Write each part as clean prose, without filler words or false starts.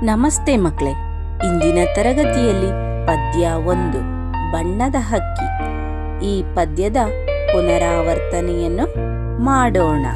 ನಮಸ್ತೆ ಮಕ್ಕಳೇ, ಇಂದಿನ ತರಗತಿಯಲ್ಲಿ ಪದ್ಯ 1 ಬಣ್ಣದ ಹಕ್ಕಿ ಈ ಪದ್ಯದ ಪುನರಾವರ್ತನೆಯನ್ನು ಮಾಡೋಣ.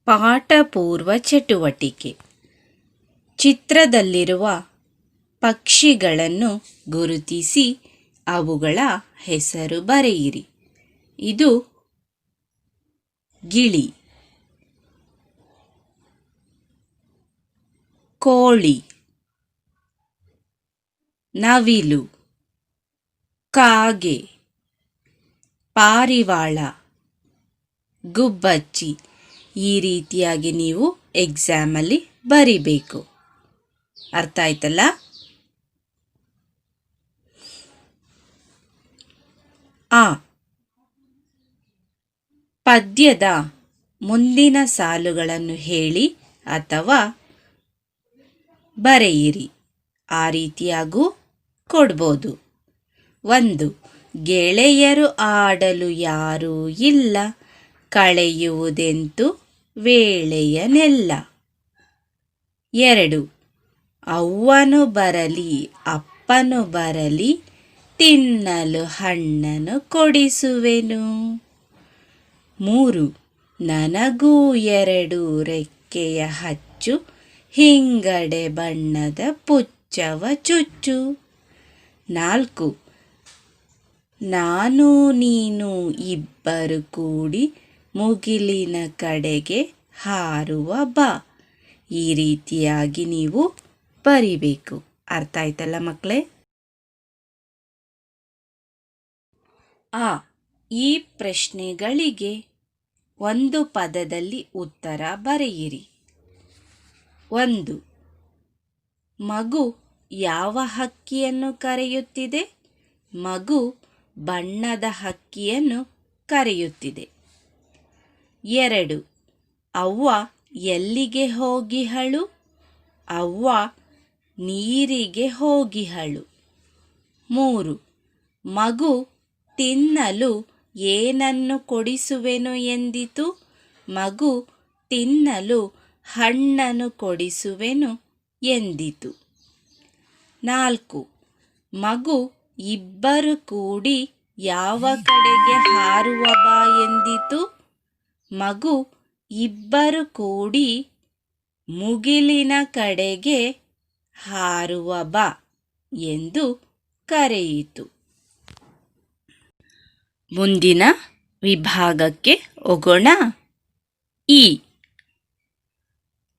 ಪಾಠಪೂರ್ವ ಚಟುವಟಿಕೆ. ಚಿತ್ರದಲ್ಲಿರುವ ಪಕ್ಷಿಗಳನ್ನು ಗುರುತಿಸಿ ಅವುಗಳ ಹೆಸರು ಬರೆಯಿರಿ. ಇದು ಗಿಳಿ, ಕೋಳಿ, ನವಿಲು, ಕಾಗೆ, ಪಾರಿವಾಳ, ಗುಬ್ಬಚ್ಚಿ. ಈ ರೀತಿಯಾಗಿ ನೀವು ಎಕ್ಸಾಮಲ್ಲಿ ಬರಿಬೇಕು. ಅರ್ಥ ಆಯ್ತಲ್ಲ? ಪದ್ಯದ ಮುಂದಿನ ಸಾಲುಗಳನ್ನು ಹೇಳಿ ಅಥವಾ ಬರೆಯಿರಿ. ಆ ರೀತಿಯಾಗೂ ಕೊಡ್ಬೋದು. 1. ಗೆಳೆಯರು ಆಡಲು ಯಾರೂ ಇಲ್ಲ, ಕಳೆಯುವುದೆಂತು ವೇಳೆಯನೆಲ್ಲ. 2. ಅವ್ವನು ಬರಲಿ ಅಪ್ಪನು ಬರಲಿ, ತಿನ್ನಲು ಹಣ್ಣನ್ನು ಕೊಡಿಸುವೆನು. 3. ನನಗೂ 2 ರೆಕ್ಕೆಯ ಹಚ್ಚು, ಹಿಂಗಡೆ ಬಣ್ಣದ ಪುಚ್ಚವ ಚುಚ್ಚು. 4. ನಾನು ನೀನು ಇಬ್ಬರು ಕೂಡಿ ಮುಗಿಲಿನ ಕಡೆಗೆ ಹಾರುವ ಬಾ. ಈ ರೀತಿಯಾಗಿ ನೀವು ಬರಿಬೇಕು. ಅರ್ಥ ಆಯ್ತಲ್ಲ ಮಕ್ಕಳೇ? ಈ ಪ್ರಶ್ನೆಗಳಿಗೆ ಒಂದು ಪದದಲ್ಲಿ ಉತ್ತರ ಬರೆಯಿರಿ. 1. ಮಗು ಯಾವ ಹಕ್ಕಿಯನ್ನು ಕರೆಯುತ್ತಿದೆ? ಮಗು ಬಣ್ಣದ ಹಕ್ಕಿಯನ್ನು ಕರೆಯುತ್ತಿದೆ. 2. ಅವ್ವ ಎಲ್ಲಿಗೆ ಹೋಗಿಹಳು? ಅವ್ವ ನೀರಿಗೆ ಹೋಗಿಹಳು. 3. ಮಗು ತಿನ್ನಲು ಏನನ್ನು ಕೊಡಿಸುವೆನು ಎಂದಿತು? ಮಗು ತಿನ್ನಲು ಹಣ್ಣನ್ನು ಕೊಡಿಸುವೆನು ಎಂದಿತು. 4. ಮಗು ಇಬ್ಬರು ಕೂಡಿ ಯಾವ ಕಡೆಗೆ ಹಾರುವ ಬಾ ಎಂದಿತು? ಮಗು ಇಬ್ಬರು ಕೂಡಿ ಮುಗಿಲಿನ ಕಡೆಗೆ ಹಾರುವ ಬಾ ಎಂದು ಕರೆಯಿತು. ಮುಂದಿನ ವಿಭಾಗಕ್ಕೆ ಹೋಗೋಣ. ಈ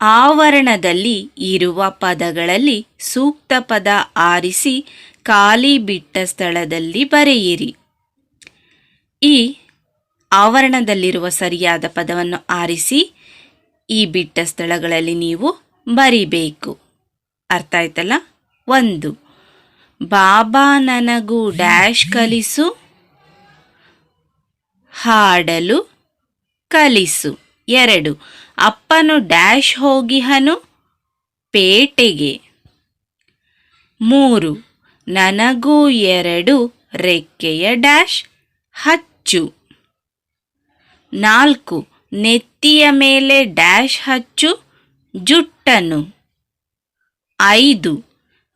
ಆವರಣದಲ್ಲಿ ಇರುವ ಪದಗಳಲ್ಲಿ ಸೂಕ್ತ ಪದ ಆರಿಸಿ ಖಾಲಿ ಬಿಟ್ಟ ಸ್ಥಳದಲ್ಲಿ ಬರೆಯಿರಿ. ಈ ಆವರಣದಲ್ಲಿರುವ ಸರಿಯಾದ ಪದವನ್ನು ಆರಿಸಿ ಈ ಬಿಟ್ಟ ಸ್ಥಳಗಳಲ್ಲಿ ನೀವು ಬರಿಬೇಕು. ಅರ್ಥ ಆಯ್ತಲ್ಲ? 1. ಬಾಬಾ ನನಗೂ ಡ್ಯಾಶ್ ಕಲಿಸು, ಹಾಡಲು ಕಲಿಸು. 2. ಅಪ್ಪನು ಡ್ಯಾಶ್ ಹೋಗಿಹನು, ಪೇಟೆಗೆ. 3. ನನಗೂ 2 ರೆಕ್ಕೆಯ ಡ್ಯಾಶ್ ಹಚ್ಚು. 4. ನೆತ್ತಿಯ ಮೇಲೆ ಡ್ಯಾಶ್ ಹಚ್ಚು, ಜುಟ್ಟನು. 5.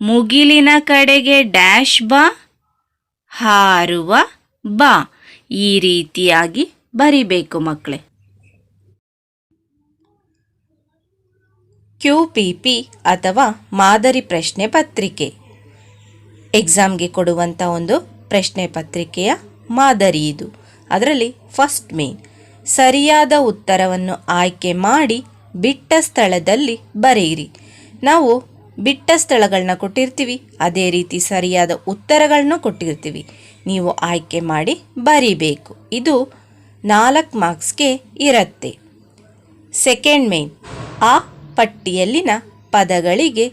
ಮುಗಿಲಿನ ಕಡೆಗೆ ಡ್ಯಾಶ್ ಬಾ, ಹಾರುವ ಬಾ. ಈ ರೀತಿಯಾಗಿ ಬರಿಬೇಕು ಮಕ್ಕಳೇ. QPP ಅಥವಾ ಮಾದರಿ ಪ್ರಶ್ನೆ ಪತ್ರಿಕೆ ಎಕ್ಸಾಮ್ಗೆ ಕೊಡುವಂಥ ಒಂದು ಪ್ರಶ್ನೆ ಪತ್ರಿಕೆಯ ಮಾದರಿ ಇದು. ಅದರಲ್ಲಿ ಫಸ್ಟ್ ಮೇನ್ ಸರಿಯಾದ ಉತ್ತರವನ್ನು ಆಯ್ಕೆ ಮಾಡಿ ಬಿಟ್ಟ ಸ್ಥಳದಲ್ಲಿ ಬರೆಯಿರಿ. ನಾವು ಬಿಟ್ಟ ಸ್ಥಳಗಳನ್ನ ಕೊಟ್ಟಿರ್ತೀವಿ, ಅದೇ ರೀತಿ ಸರಿಯಾದ ಉತ್ತರಗಳನ್ನ ಕೊಟ್ಟಿರ್ತೀವಿ. ನೀವು ಆಯ್ಕೆ ಮಾಡಿ ಬರಿಬೇಕು. ಇದು 4 ಮಾರ್ಕ್ಸ್ಗೆ ಇರುತ್ತೆ. ಸೆಕೆಂಡ್ ಮೇನ್ ಆ ಪಟ್ಟಿಯಲ್ಲಿನ ಪದಗಳಿಗೆ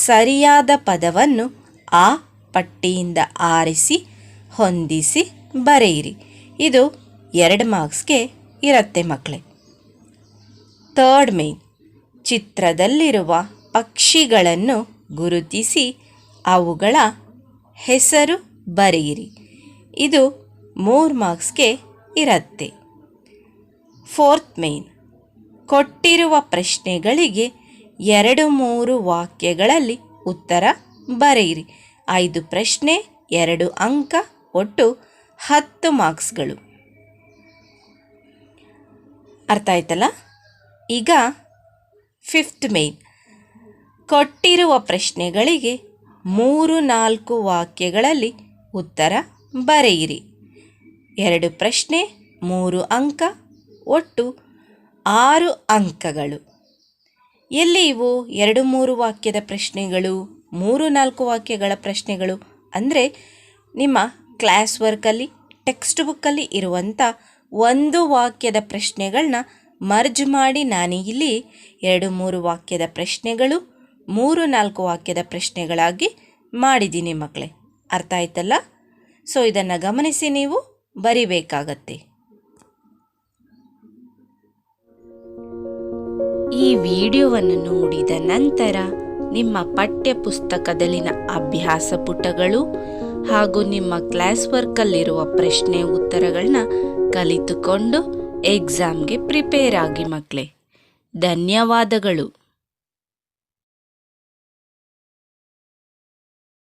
ಸರಿಯಾದ ಪದವನ್ನು ಆ ಪಟ್ಟಿಯಿಂದ ಆರಿಸಿ ಹೊಂದಿಸಿ ಬರೆಯಿರಿ. ಇದು 2 ಮಾರ್ಕ್ಸ್ಗೆ ಇರುತ್ತೆ ಮಕ್ಕಳೇ. ಥರ್ಡ್ ಮೇನ್ ಚಿತ್ರದಲ್ಲಿರುವ ಪಕ್ಷಿಗಳನ್ನು ಗುರುತಿಸಿ ಅವುಗಳ ಹೆಸರು ಬರೆಯಿರಿ. ಇದು 3 ಮಾರ್ಕ್ಸ್ಗೆ ಇರುತ್ತೆ. ಫೋರ್ತ್ ಮೇನ್ ಕೊಟ್ಟಿರುವ ಪ್ರಶ್ನೆಗಳಿಗೆ 2-3 ವಾಕ್ಯಗಳಲ್ಲಿ ಉತ್ತರ ಬರೆಯಿರಿ. 5 ಪ್ರಶ್ನೆ 2 ಅಂಕ, ಒಟ್ಟು 10 ಮಾರ್ಕ್ಸ್ಗಳು. ಅರ್ಥ ಆಯ್ತಲ್ಲ? ಈಗ ಫಿಫ್ತ್ ಮೇನ್ ಕೊಟ್ಟಿರುವ ಪ್ರಶ್ನೆಗಳಿಗೆ 3-4 ವಾಕ್ಯಗಳಲ್ಲಿ ಉತ್ತರ ಬರೆಯಿರಿ. 2 ಪ್ರಶ್ನೆ 3 ಅಂಕ, ಒಟ್ಟು 6 ಅಂಕಗಳು. ಎಲ್ಲಿ ಇವು 2-3 ವಾಕ್ಯದ ಪ್ರಶ್ನೆಗಳು, 3-4 ವಾಕ್ಯಗಳ ಪ್ರಶ್ನೆಗಳು ಅಂದರೆ ನಿಮ್ಮ ಕ್ಲಾಸ್ ವರ್ಕಲ್ಲಿ ಟೆಕ್ಸ್ಟ್ ಬುಕ್ಕಲ್ಲಿ ಇರುವಂಥ 1 ವಾಕ್ಯದ ಪ್ರಶ್ನೆಗಳನ್ನ ಮರ್ಜ್ ಮಾಡಿ ನಾನು ಇಲ್ಲಿ 2-3 ವಾಕ್ಯದ ಪ್ರಶ್ನೆಗಳು, 3-4 ವಾಕ್ಯದ ಪ್ರಶ್ನೆಗಳಾಗಿ ಮಾಡಿದ್ದೀನಿ ಮಕ್ಕಳೇ. ಅರ್ಥ ಆಯ್ತಲ್ಲ? ಸೊ ಇದನ್ನು ಗಮನಿಸಿ ನೀವು ಬರಿಬೇಕಾಗತ್ತೆ. ಈ ವಿಡಿಯೋವನ್ನು ನೋಡಿದ ನಂತರ ನಿಮ್ಮ ಪಠ್ಯ ಪುಸ್ತಕದಲ್ಲಿನ ಅಭ್ಯಾಸ ಪುಟಗಳು ಹಾಗೂ ನಿಮ್ಮ ಕ್ಲಾಸ್ ವರ್ಕಲ್ಲಿರುವ ಪ್ರಶ್ನೆ ಉತ್ತರಗಳನ್ನ ಕಲಿತುಕೊಂಡು ಎಕ್ಸಾಮ್ಗೆ ಪ್ರಿಪೇರ್ ಆಗಿ ಮಕ್ಕಳೇ. ಧನ್ಯವಾದಗಳು.